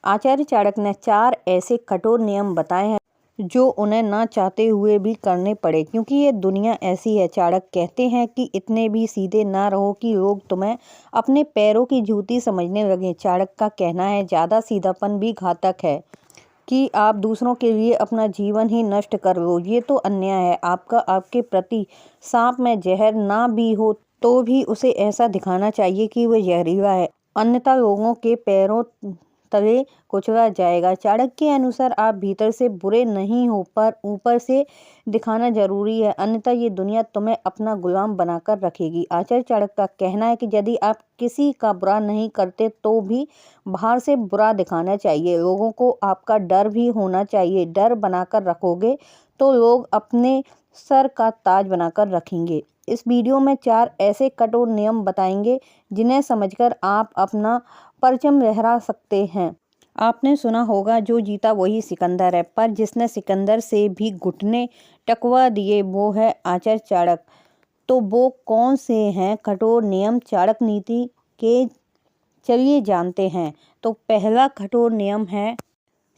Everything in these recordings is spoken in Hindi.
आचार्य चाणक्य ने 4 ऐसे कठोर नियम बताए हैं जो उन्हें ना चाहते हुए भी करने पड़े, क्योंकि ये दुनिया ऐसी है। चाणक्य कहते हैं कि इतने भी सीधे ना रहो कि लोग तुम्हें अपने पैरों की जूती समझने लगें। चाणक्य का कहना है, ज़्यादा सीधापन भी घातक है कि आप दूसरों के लिए अपना जीवन ही नष्ट कर लो। ये तो अन्याय है। आपके प्रति सांप में जहर ना भी हो तो भी उसे ऐसा दिखाना चाहिए कि वह जहरीला है, अन्यथा लोगों के पैरों तले कुचला जाएगा। चाणक्य के अनुसार आप भीतर से बुरे नहीं हो, पर ऊपर से दिखाना जरूरी है, अन्यथा ये दुनिया तुम्हें अपना गुलाम बनाकर रखेगी। आचार्य चाणक्य का कहना है कि यदि आप किसी का बुरा नहीं करते तो भी बाहर से बुरा दिखाना चाहिए। लोगों को आपका डर भी होना चाहिए। डर बनाकर रखोगे तो लोग अपने सर का ताज बनाकर रखेंगे। इस वीडियो में 4 ऐसे कठोर नियम बताएंगे जिन्हें समझकर आप अपना परचम लहरा सकते हैं। आपने सुना होगा, जो जीता वही सिकंदर है, पर जिसने सिकंदर से भी घुटने टकवा दिए वो है आचार्य चाणक्य। तो वो कौन से हैं कठोर नियम चाणक्य नीति के, चलिए जानते हैं। तो पहला कठोर नियम है,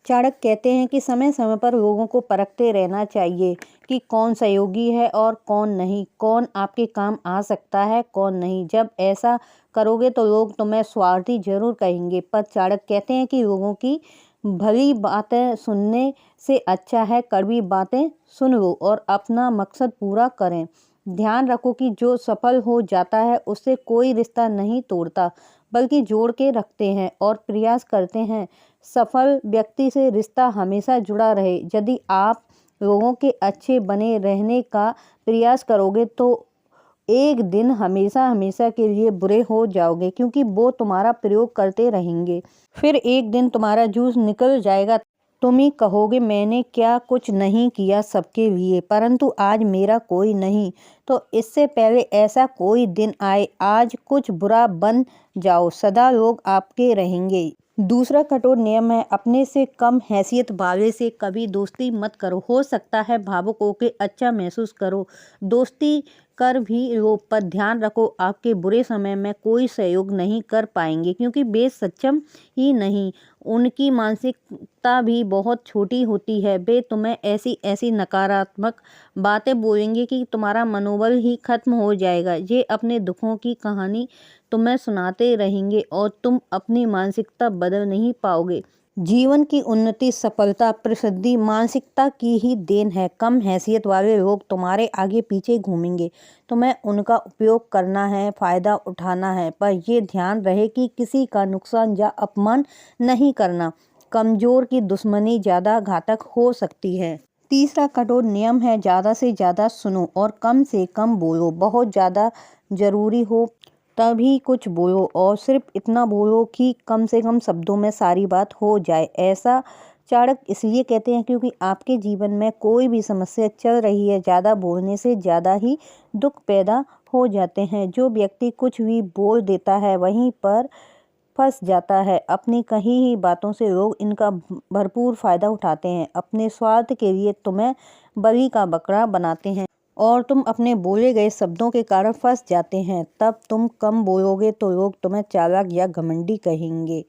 चाणक्य कहते हैं कि समय समय पर लोगों को परखते रहना चाहिए कि कौन सहयोगी है और कौन नहीं, कौन आपके काम आ सकता है कौन नहीं। जब ऐसा करोगे तो लोग तुम्हें स्वार्थी जरूर कहेंगे, पर चाणक्य कहते हैं कि लोगों की भली बातें सुनने से अच्छा है कड़वी बातें सुन लो और अपना मकसद पूरा करें। ध्यान रखो कि जो सफल हो जाता है उससे कोई रिश्ता नहीं तोड़ता, बल्कि जोड़ के रखते हैं और प्रयास करते हैं सफल व्यक्ति से रिश्ता हमेशा जुड़ा रहे। यदि आप लोगों के अच्छे बने रहने का प्रयास करोगे तो एक दिन हमेशा हमेशा के लिए बुरे हो जाओगे, क्योंकि वो तुम्हारा प्रयोग करते रहेंगे। फिर एक दिन तुम्हारा जूस निकल जाएगा, तुम ही कहोगे मैंने क्या कुछ नहीं किया सबके लिए, परंतु आज मेरा कोई नहीं। तो इससे पहले ऐसा कोई दिन आए, आज कुछ बुरा बन जाओ, सदा लोग आपके रहेंगे। दूसरा कठोर नियम है, अपने से कम हैसियत वाले से कभी दोस्ती मत करो। हो सकता है भावुक होके अच्छा महसूस करो, दोस्ती कर भी लो, पर ध्यान रखो आपके बुरे समय में कोई सहयोग नहीं कर पाएंगे, क्योंकि वे सक्षम ही नहीं। उनकी मानसिकता भी बहुत छोटी होती है। वे तुम्हें ऐसी ऐसी नकारात्मक बातें बोलेंगे कि तुम्हारा मनोबल ही खत्म हो जाएगा। ये अपने दुखों की कहानी तुम्हें सुनाते रहेंगे और तुम अपनी मानसिकता बदल नहीं पाओगे। जीवन की उन्नति, सफलता, प्रसिद्धि मानसिकता की ही देन है। कम हैसियत वाले लोग तुम्हारे आगे पीछे घूमेंगे, तुम्हें उनका उपयोग करना है, फायदा उठाना है, पर यह ध्यान रहे कि किसी का नुकसान या अपमान नहीं करना। कमजोर की दुश्मनी ज़्यादा घातक हो सकती है। तीसरा कठोर नियम है, ज़्यादा से ज़्यादा सुनो और कम से कम बोलो। बहुत ज़्यादा जरूरी हो तभी कुछ बोलो और सिर्फ इतना बोलो कि कम से कम शब्दों में सारी बात हो जाए। ऐसा चाणक्य इसलिए कहते हैं क्योंकि आपके जीवन में कोई भी समस्या चल रही है, ज़्यादा बोलने से ज़्यादा ही दुख पैदा हो जाते हैं। जो व्यक्ति कुछ भी बोल देता है वहीं पर फंस जाता है। अपनी कही ही बातों से लोग इनका भरपूर फायदा उठाते हैं। अपने स्वार्थ के लिए तुम्हें बलि का बकरा बनाते हैं और तुम अपने बोले गए शब्दों के कारण फंस जाते हैं। तब तुम कम बोलोगे तो लोग तुम्हें चालाक या घमंडी कहेंगे,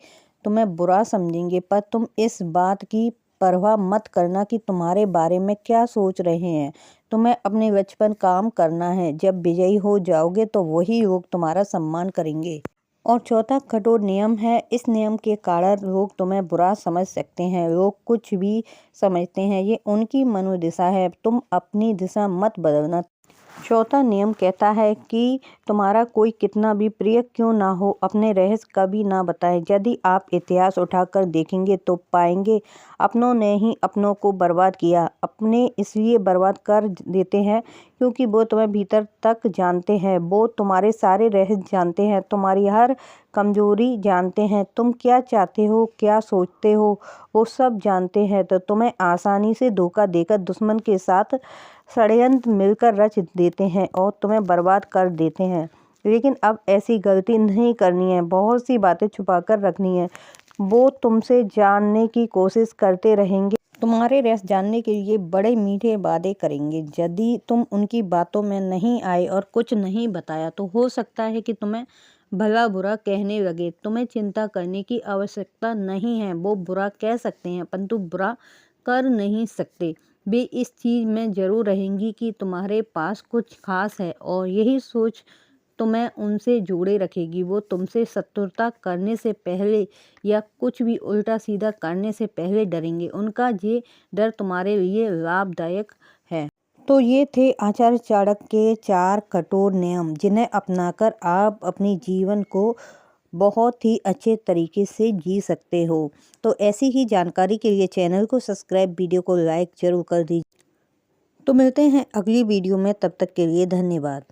तुम्हें बुरा समझेंगे, पर तुम इस बात की परवाह मत करना कि तुम्हारे बारे में क्या सोच रहे हैं। तुम्हें अपने लक्ष्य पर काम करना है। जब विजयी हो जाओगे तो वही लोग तुम्हारा सम्मान करेंगे। और चौथा कठोर नियम है, इस नियम के कारण लोग तुम्हें बुरा समझ सकते हैं। लोग कुछ भी समझते हैं, ये उनकी मनोदिशा है, तुम अपनी दिशा मत बदलना। चौथा नियम कहता है कि तुम्हारा कोई कितना भी प्रिय क्यों ना हो, अपने रहस्य कभी ना बताएं। यदि आप इतिहास उठाकर देखेंगे तो पाएंगे अपनों ने ही अपनों को बर्बाद किया। अपने इसलिए बर्बाद कर देते हैं क्योंकि वो तुम्हें भीतर तक जानते हैं। वो तुम्हारे सारे रहस्य जानते हैं, तुम्हारी हर कमजोरी जानते हैं, तुम क्या चाहते हो, क्या सोचते हो, वो सब जानते हैं। तो तुम्हें आसानी से धोखा देकर दुश्मन के साथ षड्यंत्र मिलकर रच देते हैं और तुम्हें बर्बाद कर देते हैं। लेकिन अब ऐसी गलती नहीं करनी है। बहुत सी बातें छुपा कर रखनी है। वो तुमसे जानने की कोशिश करते रहेंगे, तुम्हारे रहस्य जानने के लिए बड़े मीठे वादे करेंगे। यदि तुम उनकी बातों में नहीं आए और कुछ नहीं बताया तो हो सकता है कि तुम्हें भला बुरा कहने लगे। तुम्हें चिंता करने की आवश्यकता नहीं है। वो बुरा कह सकते हैं परंतु बुरा कर नहीं सकते। वे इस चीज़ में ज़रूर रहेंगी कि तुम्हारे पास कुछ खास है और यही सोच तुम्हें उनसे जोड़े रखेगी। वो तुमसे शत्रुता करने से पहले या कुछ भी उल्टा सीधा करने से पहले डरेंगे। उनका ये डर तुम्हारे लिए लाभदायक है। तो ये थे आचार्य चाणक्य के 4 कठोर नियम, जिन्हें अपनाकर आप अपने जीवन को बहुत ही अच्छे तरीके से जी सकते हो। तो ऐसी ही जानकारी के लिए चैनल को सब्सक्राइब, वीडियो को लाइक जरूर कर दीजिए। तो मिलते हैं अगली वीडियो में, तब तक के लिए धन्यवाद।